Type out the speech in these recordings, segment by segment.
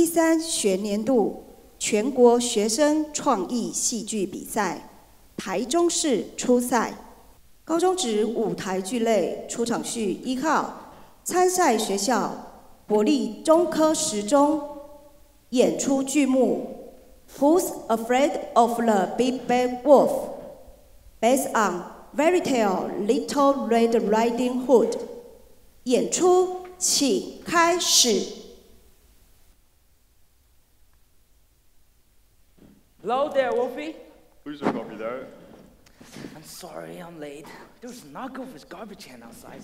113学年度全国学生创意戏剧比赛台中市初赛，高中职舞台剧类出场序1号参赛学校国立中科实中，演出剧目 Who's Afraid of the Big Bad Wolf? Based on fairytale Little Red Riding Hood。演出，请开始。Hello there, Wolfie. Please don't call me that. I'm sorry I'm late. There was knockover garbage can outside.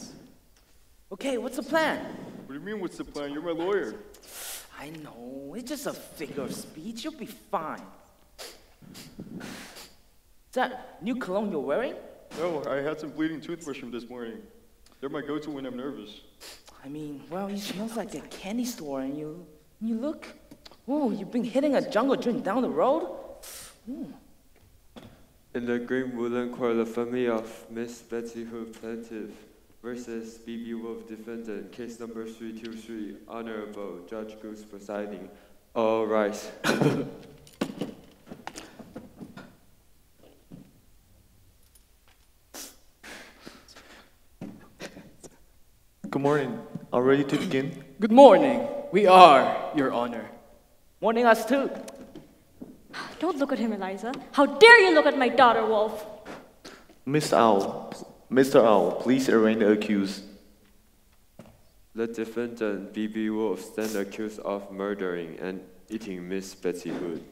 Okay, what's the plan? What do you mean, what's the plan? You're my lawyer. I know, it's just a figure of speech. You'll be fine. Is that new cologne you're wearing? No, I had some bleeding toothbrush from this morning. They're my go-to when I'm nervous. I mean, well, it smells like a candy store, and you look. Ooh, you've been hitting a jungle gym down the road? Ooh. In the Green Woolen Court, the family of Miss Betsy Hood plaintiff versus B.B. Wolf defendant, case number 323, Honorable Judge Goose presiding. All rise. Good morning. Are ready to begin? Good morning. We are, Your Honor. Morning us too. Don't look at him, Eliza. How dare you look at my daughter, Wolf? Mr. Owl, please arraign the accused. The defendant, B.B. Wolf, stands accused of murdering and eating Miss Betsy Hood.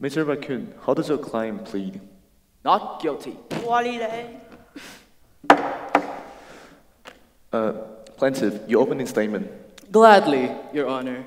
Mr. Raccoon, how does your client plead? Not guilty. Plaintiff, your opening statement. Gladly, Your Honor.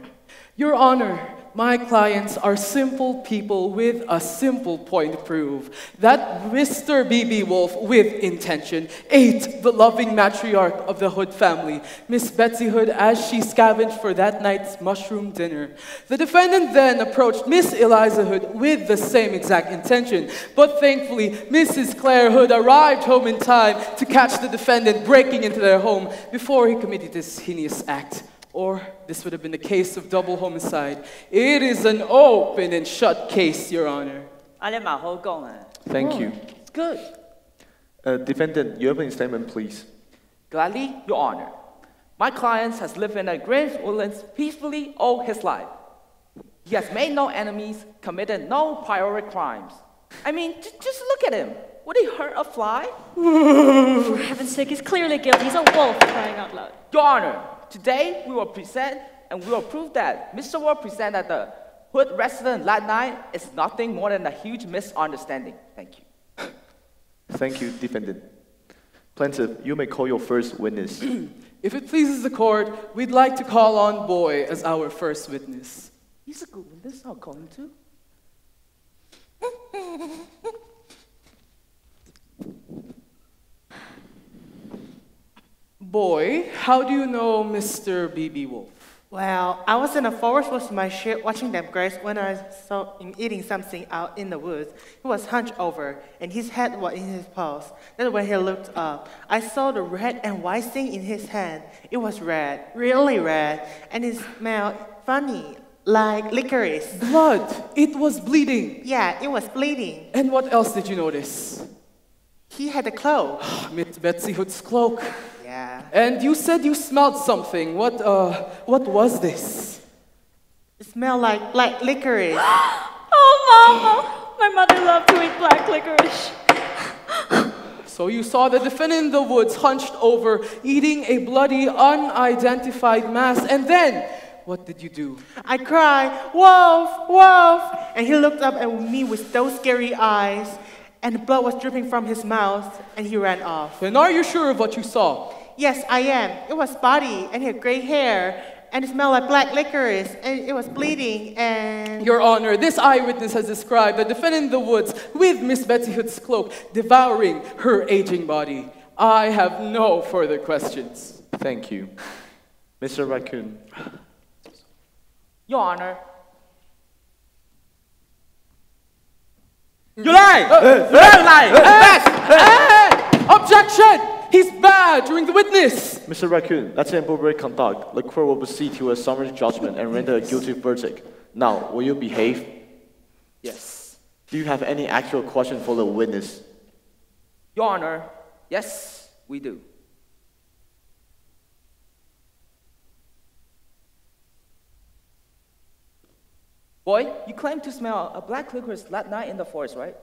Your Honor, my clients are simple people with a simple point to prove. That Mr. B.B. Wolf, with intention, ate the loving matriarch of the Hood family, Miss Betsy Hood, as she scavenged for that night's mushroom dinner. The defendant then approached Miss Eliza Hood with the same exact intention, but thankfully, Mrs. Claire Hood arrived home in time to catch the defendant breaking into their home before he committed this heinous act. Or this would have been the case of double homicide. It is an open and shut case, Your Honor. Thank you. It's good. Defendant, your opening statement, please. Gladly, Your Honor. My client has lived in the Green Woodlands peacefully all his life. He has made no enemies, committed no prior crimes. I mean, just look at him. Would he hurt a fly? For heaven's sake, he's clearly guilty. He's a wolf, crying out loud. Your Honor, today we will present and we will prove that Mr. Wolf presented at the Hood resident last night is nothing more than a huge misunderstanding. Thank you. Thank you, defendant. Plaintiff, you may call your first witness. If it pleases the court, we'd like to call on Boy as our first witness. He's a good witness. I'll call him too. Boy, how do you know Mr. B.B. Wolf? Well, I was in the forest with my sheep watching them graze when I saw him eating something out in the woods. He was hunched over, and his head was in his paws. Then when he looked up, I saw the red and white thing in his hand. It was red, really red, and it smelled funny, like licorice. Blood! It was bleeding! Yeah, it was bleeding. And what else did you notice? He had a cloak. Miss Betsy Hood's cloak. Yeah. And you said you smelled something. What was this? It smelled like black licorice. Oh, Mama! My mother loved to eat black licorice. So you saw the defendant in the woods hunched over, eating a bloody, unidentified mass, and then, what did you do? I cried, "Wolf, Wolf!" And he looked up at me with those scary eyes, and the blood was dripping from his mouth, and he ran off. Then are you sure of what you saw? Yes, I am. It was body, and he had gray hair, and it smelled like black licorice, and it was bleeding, and... Your Honor, this eyewitness has described the defendant in the woods with Miss Betsy Hood's cloak devouring her aging body. I have no further questions. Thank you. Mr. Raccoon. Your Honor. You lie! You lie! Objection! He's badgering the witness! Mr. Raccoon, that's inappropriate conduct. The court will proceed to a summary judgment and render a guilty verdict. Now, will you behave? Yes. Do you have any actual question for the witness? Your Honor, yes, we do. Boy, you claim to smell a black licorice that night in the forest, right?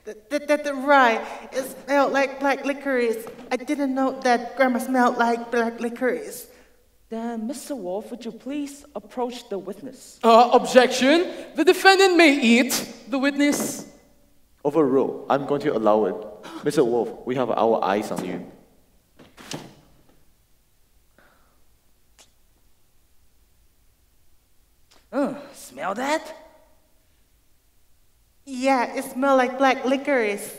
That's right. It smelled like black licorice. I didn't know that Grandma smelled like black licorice. Then, Mr. Wolf, would you please approach the witness? Objection. The defendant may eat the witness. Overruled. I'm going to allow it. Mr. Wolf, we have our eyes on you. Smell that? Yeah, it smelled like black licorice.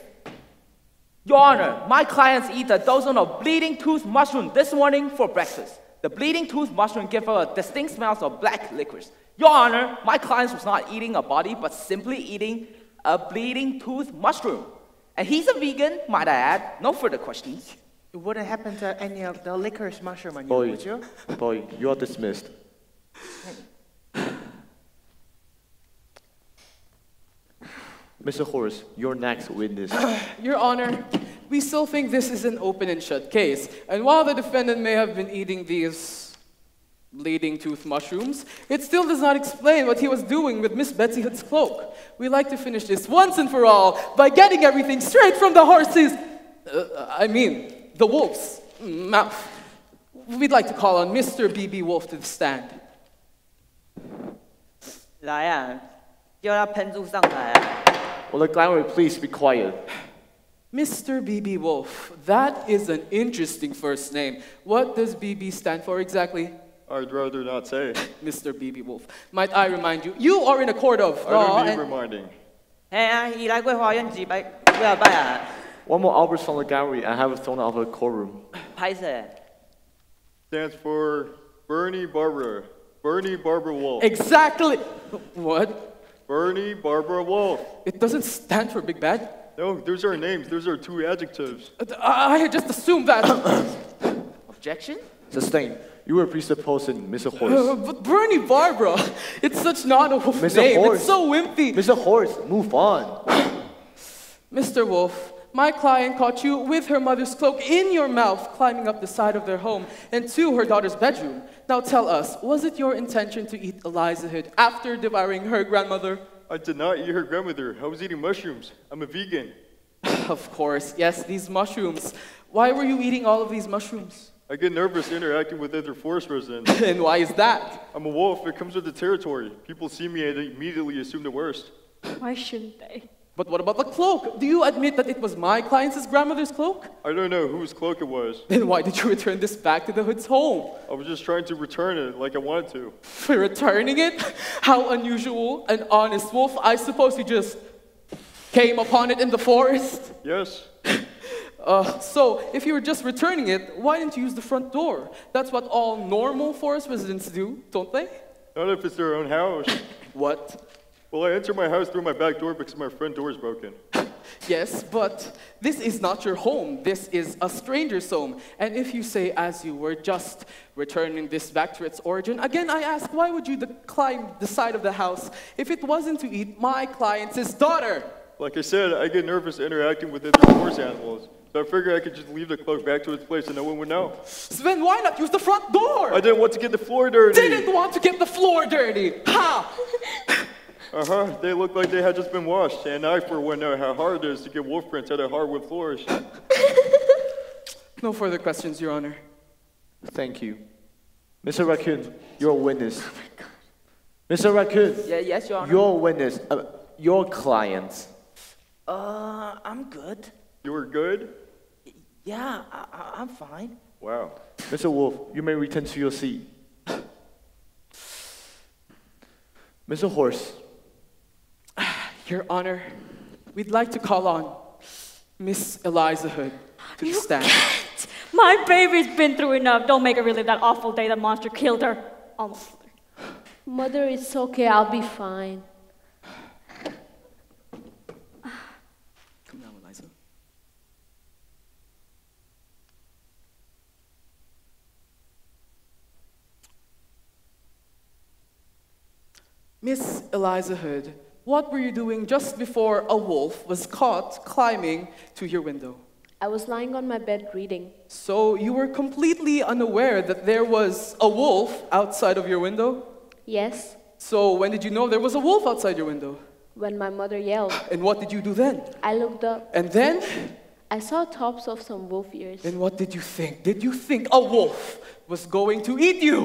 Your Honor, my clients eat a dozen of bleeding tooth mushroom this morning for breakfast. The bleeding tooth mushroom give her a distinct smell of black licorice. Your Honor, my client was not eating a body, but simply eating a bleeding tooth mushroom. And he's a vegan, might I add. No further questions. It wouldn't happen to any of the licorice mushroom on you, would you? Boy, you are dismissed. Mr. Horace, your next witness. Your Honor, we still think this is an open and shut case. And while the defendant may have been eating these bleeding tooth mushrooms, it still does not explain what he was doing with Miss Betsy Hood's cloak. We'd like to finish this once and for all by getting everything straight from the horse's, the wolf's mouth. We'd like to call on Mr. B.B. Wolf to the stand. 来啊，叫他喷注上台啊！ Will the gallery please be quiet? Mr. B.B. Wolf, that is an interesting first name. What does B.B. stand for exactly? I'd rather not say. Mr. B.B. Wolf, might I remind you, you are in a court of I law. don't need reminding. 係啊，而來歸花園自閉幾啊拜啊！ One more outburst from the gallery and have it thrown out of the courtroom. 拍攝。 Stands for Bernie Barbara. Bernie Barbara Wolf. Exactly. What? Bernie Barbara Wolf. It doesn't stand for Big Bad. No, those are names. Those are two adjectives. I had just assumed that. Objection? Sustained. You were presupposing Mr. Horace. But Bernie Barbara, it's such not a wolf Mr. name. Horace. It's so wimpy. Mr. Horace, move on. Mr. Wolf, my client caught you with her mother's cloak in your mouth, climbing up the side of their home and to her daughter's bedroom. Now tell us, was it your intention to eat Eliza Hood after devouring her grandmother? I did not eat her grandmother. I was eating mushrooms. I'm a vegan. Of course, yes, these mushrooms. Why were you eating all of these mushrooms? I get nervous interacting with other forest residents. And why is that? I'm a wolf. It comes with the territory. People see me and immediately assume the worst. Why shouldn't they? But what about the cloak? Do you admit that it was my client's grandmother's cloak? I don't know whose cloak it was. Then why did you return this back to the Hood's home? I was just trying to return it like I wanted to. For returning it? How unusual and honest wolf. I suppose you just came upon it in the forest? Yes. So, if you were just returning it, why didn't you use the front door? That's what all normal forest residents do, don't they? Not if it's their own house. What? Well, I enter my house through my back door because my front door is broken. Yes, but this is not your home. This is a stranger's home. And if you say, as you were just returning this back to its origin, again I ask, why would you climb the side of the house if it wasn't to eat my client's daughter? Like I said, I get nervous interacting with other forest animals. So I figured I could just leave the cloak back to its place and no one would know. So then why not use the front door? I didn't want to get the floor dirty. Didn't want to get the floor dirty. Ha! They look like they had just been washed, and I, for one, know how hard it is to get wolf prints out of hardwood floors. No further questions, Your Honor. Thank you. Mr. Raccoon, you're a witness. Mr. Raccoon. Yes, Your Honor. You're a witness. Your client. I'm good. You were good? Yeah, I'm fine. Wow. Mr. Wolf, you may return to your seat. Mr. Horse. Your Honor, we'd like to call on Miss Eliza Hood to the stand. Can't. My baby's been through enough. Don't make her relive that awful day the monster killed her. Almost. Mother, it's okay. I'll be fine. Come down, Eliza. Miss Eliza Hood, what were you doing just before a wolf was caught climbing to your window? I was lying on my bed reading. So you were completely unaware that there was a wolf outside of your window? Yes, So when did you know there was a wolf outside your window? when my mother yelled. And what did you do then? I looked up. And then? I saw tops of some wolf ears. And what did you think? Did you think a wolf was going to eat you?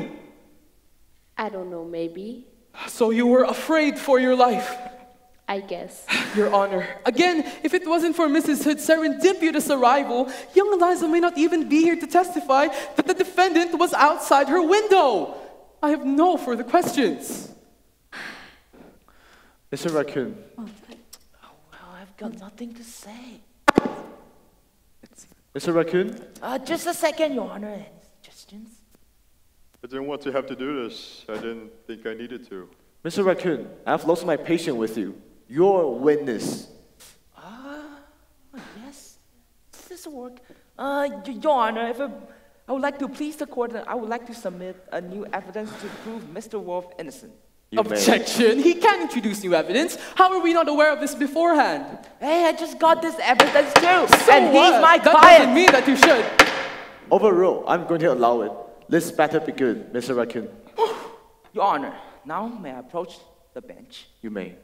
I don't know, maybe. So you were afraid for your life. I guess. Your Honor, again, if it wasn't for Mrs. Hood's serendipitous arrival, young Eliza may not even be here to testify that the defendant was outside her window. I have no further questions. Mr. Raccoon, Well, I've got nothing to say. Mr. Raccoon, Just a second, Your Honor. Any suggestions? I didn't want to have to do this. I didn't think I needed to. Mr. Raccoon, I've lost my patience with you. You're a witness. Yes. This will work. Your Honor, I would like to please the court that I would like to submit a new evidence to prove Mr. Wolf innocent. You may. Objection! He can't introduce new evidence. How are we not aware of this beforehand? Hey, I just got this evidence too. So and what? he's my That client. doesn't mean that you should. Overruled. I'm going to allow it. This better be good, Mr. Raccoon. Your Honor, now may I approach the bench? You may.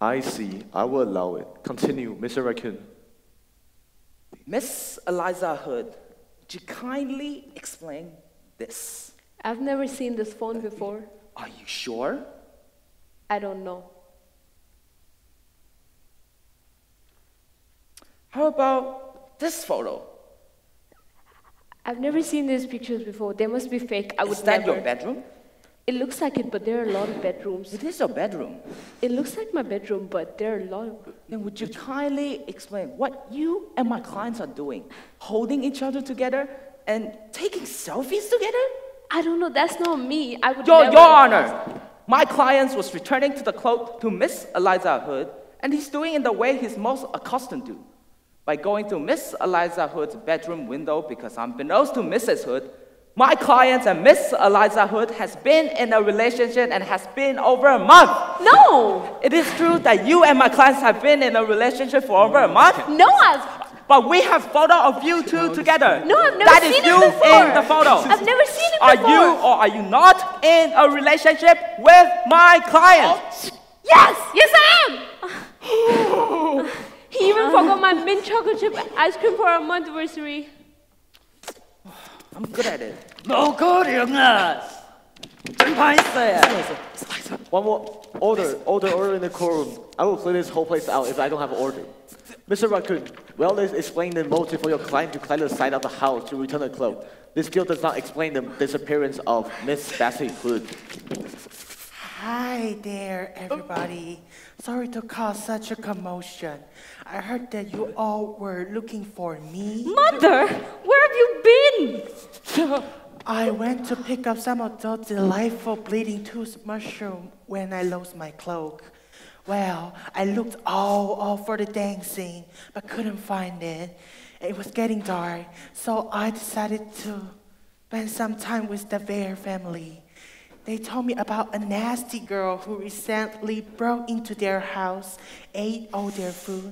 I see. I will allow it. Continue, Mr. Raccoon. Miss Eliza Hood, would you kindly explain this? I've never seen this phone before. Are you sure? I don't know. How about this photo? I've never seen these pictures before. They must be fake. I would Is that never. your bedroom? It looks like it, but there are a lot of bedrooms. It is your bedroom. It looks like my bedroom, but there are a lot of... Then would you kindly explain what you and my clients are doing? Holding each other together and taking selfies together? I don't know. That's not me. I would Your never... Honor, my client was returning to the cloak to Miss Eliza Hood, and he's doing it in the way he's most accustomed to. By going to Miss Eliza Hood's bedroom window, because unbeknownst to Mrs. Hood, my client and Miss Eliza Hood has been in a relationship and has been over a month. No! It is true that you and my clients have been in a relationship for over a month. No, But we have photo of you two together. No, I've never That is seen you it before. in the photo. I've never seen it Are before. you or are you not in a relationship with my client? Yes! Yes, I am! He even forgot my mint chocolate chip ice cream for our month anniversary. I'm good at it. Vô có điện à.真拍死啊. One more order in the courtroom. I will clear this whole place out if I don't have an order. Mr. Raccoon, well, let's explain the motive for your client to clear the side of the house to return the cloak. This still does not explain the disappearance of Miss Bessie Hood. Hi there, everybody. Sorry to cause such a commotion. I heard that you all were looking for me. Mother, where have you been? I went to pick up some of those delightful bleeding tooth mushrooms when I lost my cloak. Well, I looked all over the dang scene, but couldn't find it. It was getting dark, so I decided to spend some time with the Bear family. They told me about a nasty girl who recently broke into their house, ate all their food,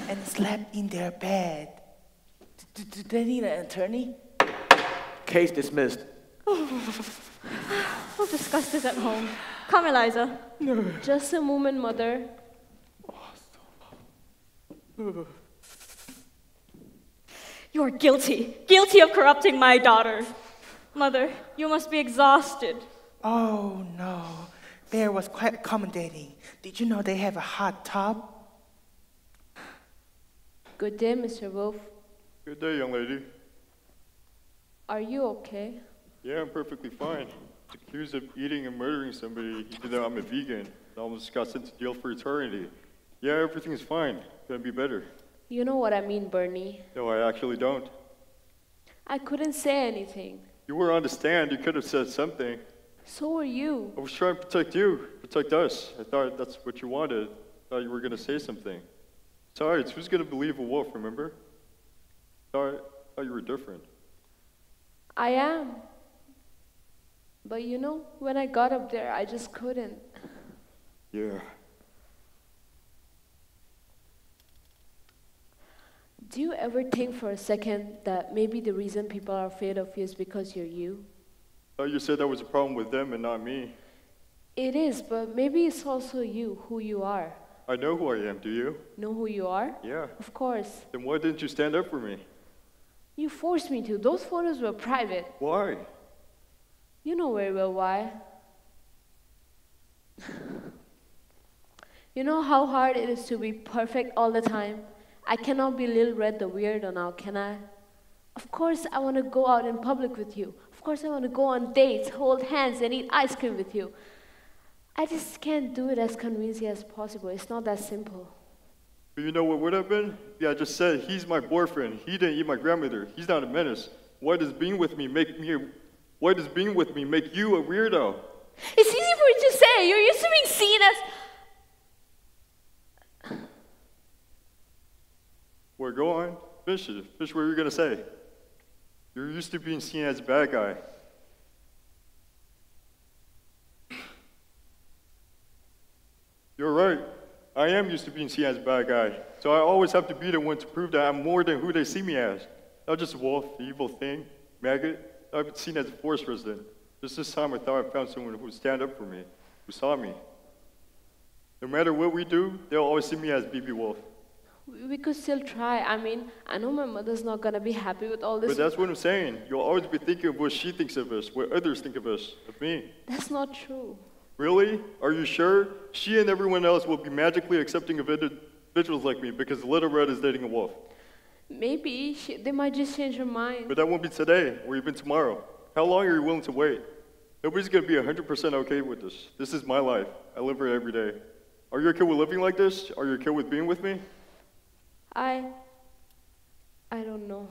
and slept in their bed. Do they need an attorney? Case dismissed. We'll discuss this at home. Come, Eliza. Just a moment, Mother. You're guilty. Guilty of corrupting my daughter. Mother, you must be exhausted. Oh no, Bear was quite accommodating. Did you know they have a hot tub? Good day, Mr. Wolf. Good day, young lady. Are you okay? Yeah, I'm perfectly fine. Accused of eating and murdering somebody, even though I'm a vegan. I almost got sent to jail for eternity. Yeah, everything's fine. Gonna be better. You know what I mean, Bernie. No, I actually don't. I couldn't say anything. You were on the stand. You could have said something. So were you. I was trying to protect you, protect us. I thought that's what you wanted. I thought you were gonna say something. Besides, who's gonna believe a wolf, remember? I thought you were different. I am. But you know, when I got up there, I just couldn't. Yeah. Do you ever think for a second that maybe the reason people are afraid of you is because you're you? I thought you said that was a problem with them and not me. It is, but maybe it's also you, who you are. I know who I am, do you? Know who you are? Yeah. Of course. Then why didn't you stand up for me? You forced me to. Those photos were private. Why? You know very well why. You know how hard it is to be perfect all the time? I cannot be Lil Red the weirdo now, can I? Of course I want to go out in public with you. Of course I want to go on dates, hold hands, and eat ice cream with you. I just can't do it as convincing as possible. It's not that simple. But you know what would have been? Yeah, I just said, he's my boyfriend. He didn't eat my grandmother. He's not a menace. Why does being with me make you a weirdo? It's easy for you to say. You're used to being seen as... Well, go on. Finish it. Finish what you're going to say. You're used to being seen as a bad guy. You're right. I am used to being seen as a bad guy. So I always have to be the one to prove that I'm more than who they see me as. Not just a wolf, the evil thing, maggot. I've been seen as a forest resident. Just this time I thought I found someone who would stand up for me, who saw me. No matter what we do, they'll always see me as BB Wolf. We could still try. I mean, I know my mother's not going to be happy with all this. But that's what I'm saying. You'll always be thinking of what she thinks of us, what others think of us, of me. That's not true. Really? Are you sure? She and everyone else will be magically accepting of individuals like me because Little Red is dating a wolf. Maybe. They might just change her mind. But that won't be today or even tomorrow. How long are you willing to wait? Nobody's going to be 100% okay with this. This is my life. I live it every day. Are you okay with living like this? Are you okay with being with me? I don't know.